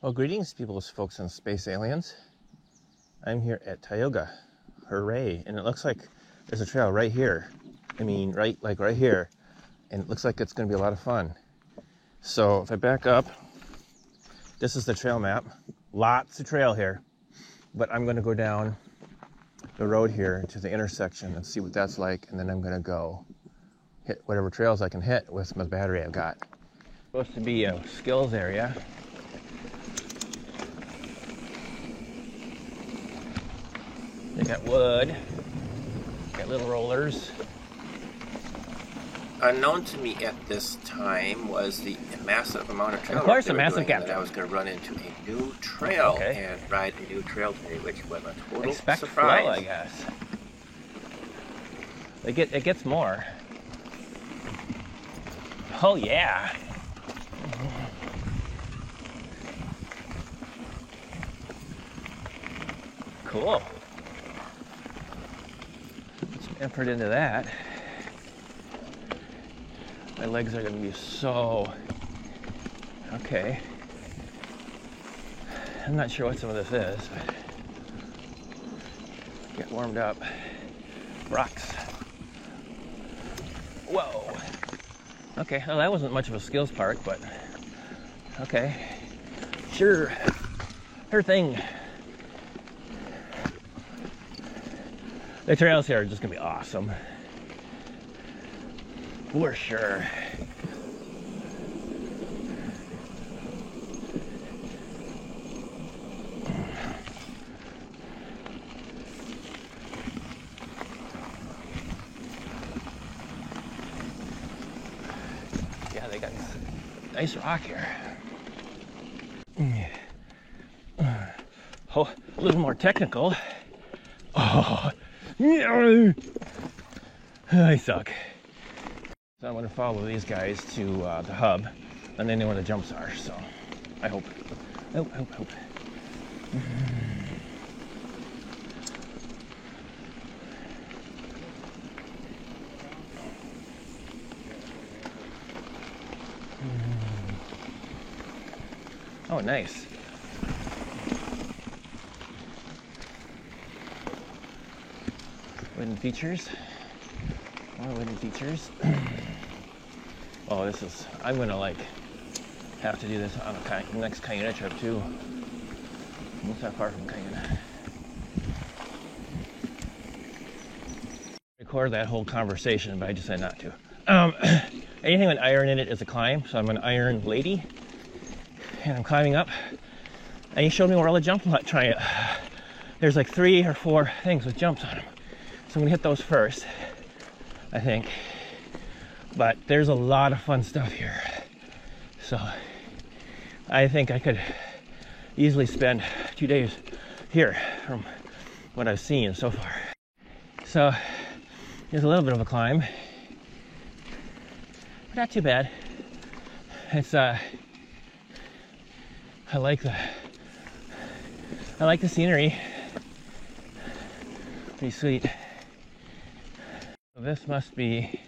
Well, greetings, people, folks, and space aliens. I'm here at Tioga. Hooray! And it looks like there's a trail right here. I mean, right here. And it looks like it's going to be a lot of fun. So if I back up, this is the trail map. Lots of trail here. But I'm going to go down the road here to the intersection and see what that's like. And then I'm going to go hit whatever trails I can hit with my battery I've got. Supposed to be a skills area. They got wood, got little rollers. Unknown to me at this time was the massive amount of trail. Of course, a massive gap. That I was going to run into a new trail and ride a new trail today, which was a total surprise. Flow, I guess. It gets more. Oh yeah. Cool. Effort into that. My legs are going to be so okay. I'm not sure what some of this is, but get warmed up. Rocks. Whoa. Okay, well, that wasn't much of a skills park, but okay. Sure. Her thing. The trails here are just gonna be awesome. For sure. Yeah, they got nice rock here. Oh, a little more technical. Oh. I suck. So I'm going to follow these guys to the hub, and they know where the jumps are, so I hope. Hope. Oh, nice. Wooden features. More wooden features. Oh, this is, I'm gonna have to do this on the next Cuyuna trip too. It's not far from Cuyuna. Record that whole conversation, but I decided not to. Anything with iron in it is a climb, so I'm an iron lady. And I'm climbing up. And he showed me where all the jumps try it. There's like 3 or 4 things with jumps on them. So I'm gonna hit those first, I think. But there's a lot of fun stuff here. So I think I could easily spend 2 days here from what I've seen so far. So there's a little bit of a climb, but not too bad. It's I like the scenery. Pretty sweet. This must be,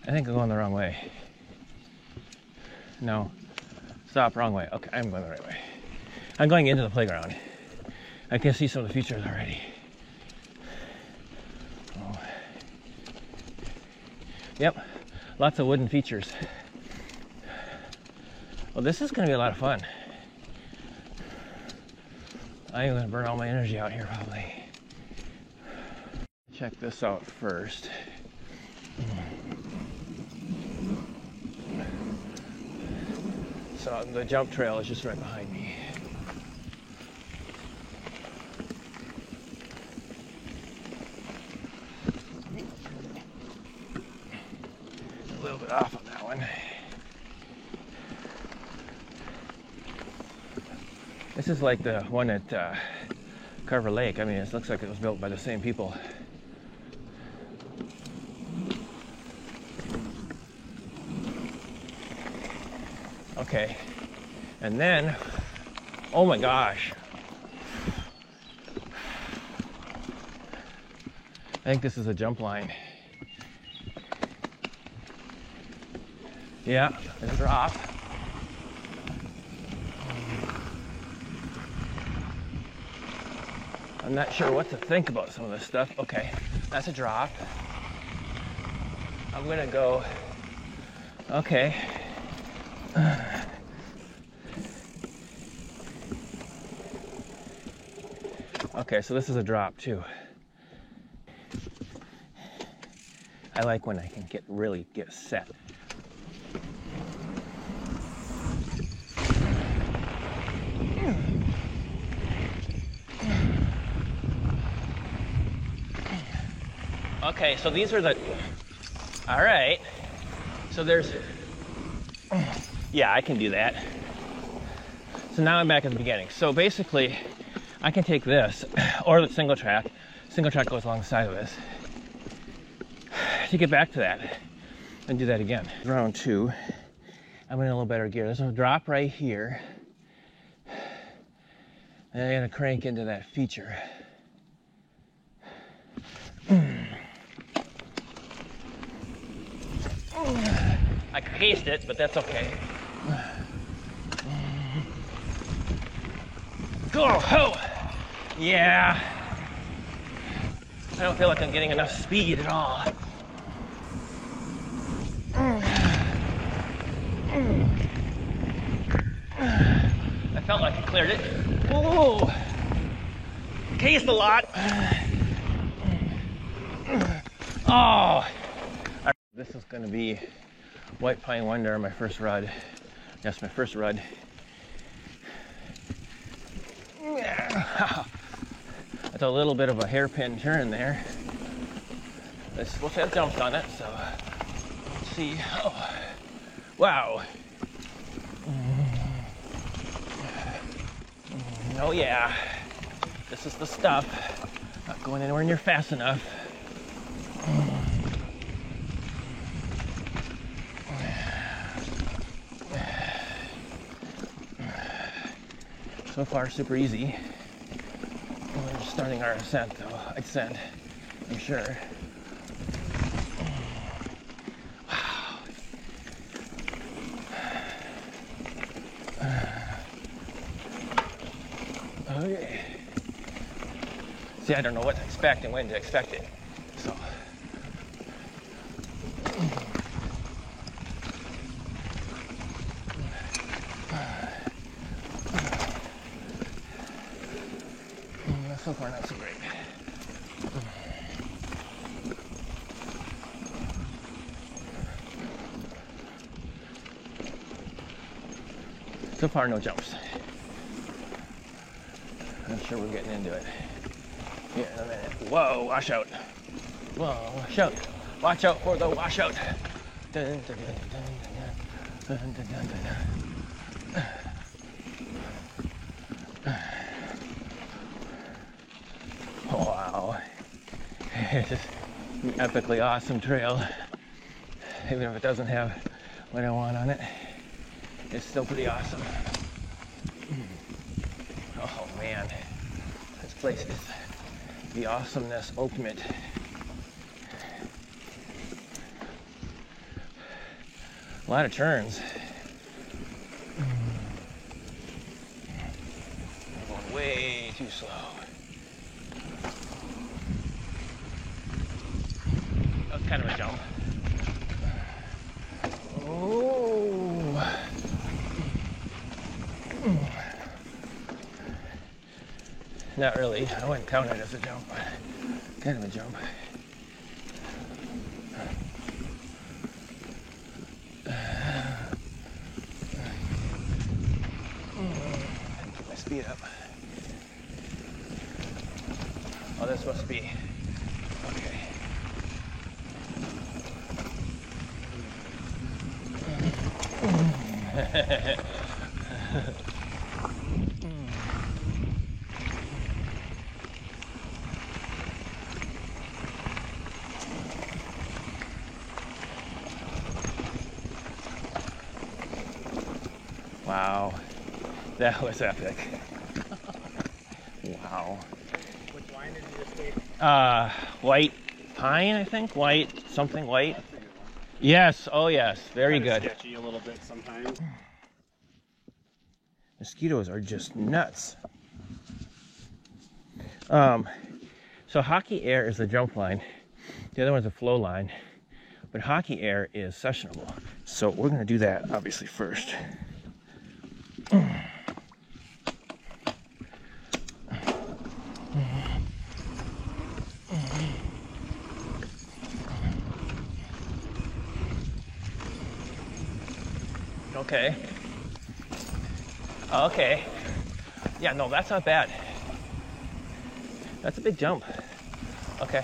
I think I'm going the wrong way. No, stop, wrong way. Okay, I'm going the right way. I'm going into the playground. I can see some of the features already. Oh. Yep, lots of wooden features. Well, this is going to be a lot of fun. I'm going to burn all my energy out here probably. Check this out first. So the jump trail is just right behind me. A little bit off on that one. This is like the one at Carver Lake. I mean, it looks like it was built by the same people. Okay, and then, oh my gosh. I think this is a jump line. Yeah, there's a drop. I'm not sure what to think about some of this stuff. Okay, that's a drop. I'm gonna go, okay. Okay, so this is a drop too. I like when I can really get set. Okay, so these are the, all right. So there's, yeah, I can do that. So now I'm back at the beginning. So basically, I can take this, or the single track. Single track goes alongside of this. To get back to that, and do that again. Round 2, I'm in a little better gear. There's a drop right here. And I'm gonna crank into that feature. I cased it, but that's okay. Go! Ho! Yeah. I don't feel like I'm getting enough speed at all. I felt like I cleared it. Whoa! Cased a lot. Oh! This is going to be White Pine Wonder, my first rud. Yes, my first rud. That's a little bit of a hairpin turn there. It's supposed to have jumps on it, so let's see. Oh, wow. Oh yeah, this is the stuff. Not going anywhere near fast enough. So far, super easy. We're just starting our ascent, though. Ascent, I'm sure. Wow. Okay. See, I don't know what to expect and when to expect it. So. So far, not so great. So far, no jumps. I'm sure we're getting into it. Here in a minute. Whoa, washout. Whoa, washout. Watch out for the washout. Dun, dun, dun, dun, dun, dun, dun, dun. Wow. It's just an epically awesome trail. Even if it doesn't have what I want on it, it's still pretty awesome. Oh man, this place is the awesomeness ultimate. A lot of turns. I'm going way too slow. That was kind of a jump. Oh. Not really. I wouldn't count it as a jump, but kind of a jump. Get my speed up. Oh, this must be okay. Wow, that was epic. Wow. Which line did you just take? White Pine, I think. White, something white. Yes, oh yes, very good. Sketchy a little bit sometimes. Mosquitoes are just nuts. So hockey air is the jump line. The other one's a flow line. But hockey air is sessionable. So we're gonna do that obviously first. Okay. Okay. Yeah, no, that's not bad. That's a big jump. Okay.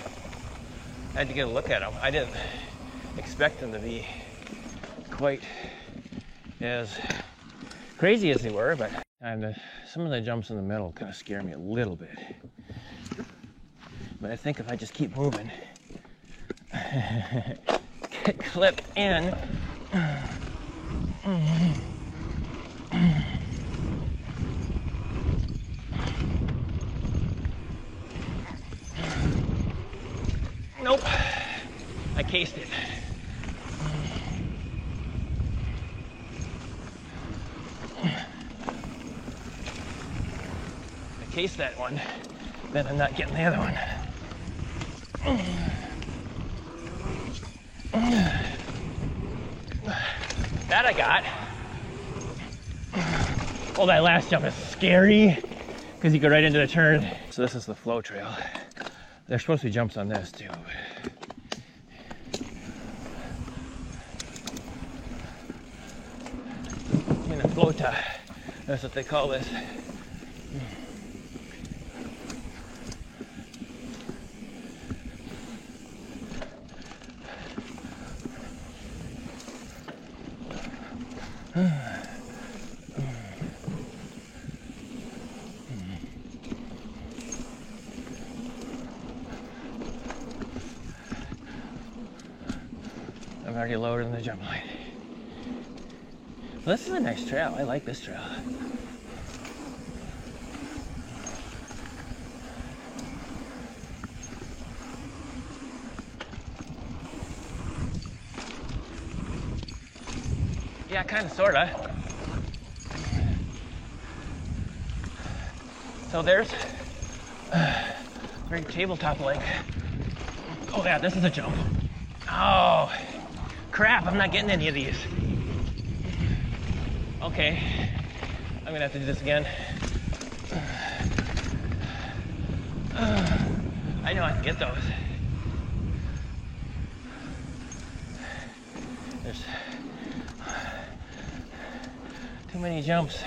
I had to get a look at them. I didn't expect them to be quite as crazy as they were, but some of the jumps in the middle kind of scare me a little bit. But I think if I just keep moving, get clipped in. Nope, I cased it. I cased that one, then I'm not getting the other one. That I got. Oh, that last jump is scary because you go right into the turn. So this is the flow trail. There's supposed to be jumps on this too. In a flota, that's what they call this. I'm already lower than the jump line. Well, this is a nice trail. I like this trail. Yeah, kind of, sort of. So there's very tabletop-like. Oh yeah, this is a jump. Oh, crap, I'm not getting any of these. Okay, I'm gonna have to do this again. I know I can get those. There's too many jumps.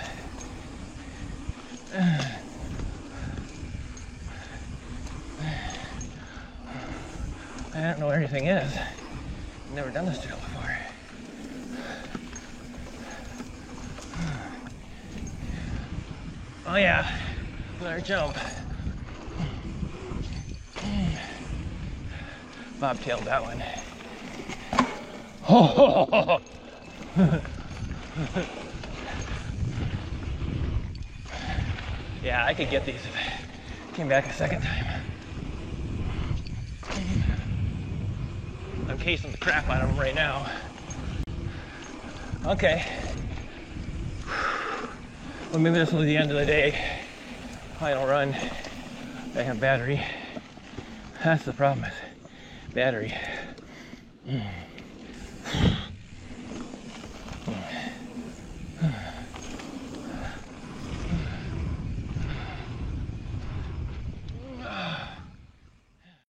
I don't know where anything is. I've never done this drill before. Oh yeah, another jump. Bobtailed that one. Oh! Yeah, I could get these if I came back a second time. I'm casing the crap out of them right now. Okay. Well, maybe this will be the end of the day. Final run. I have battery. That's the problem with battery.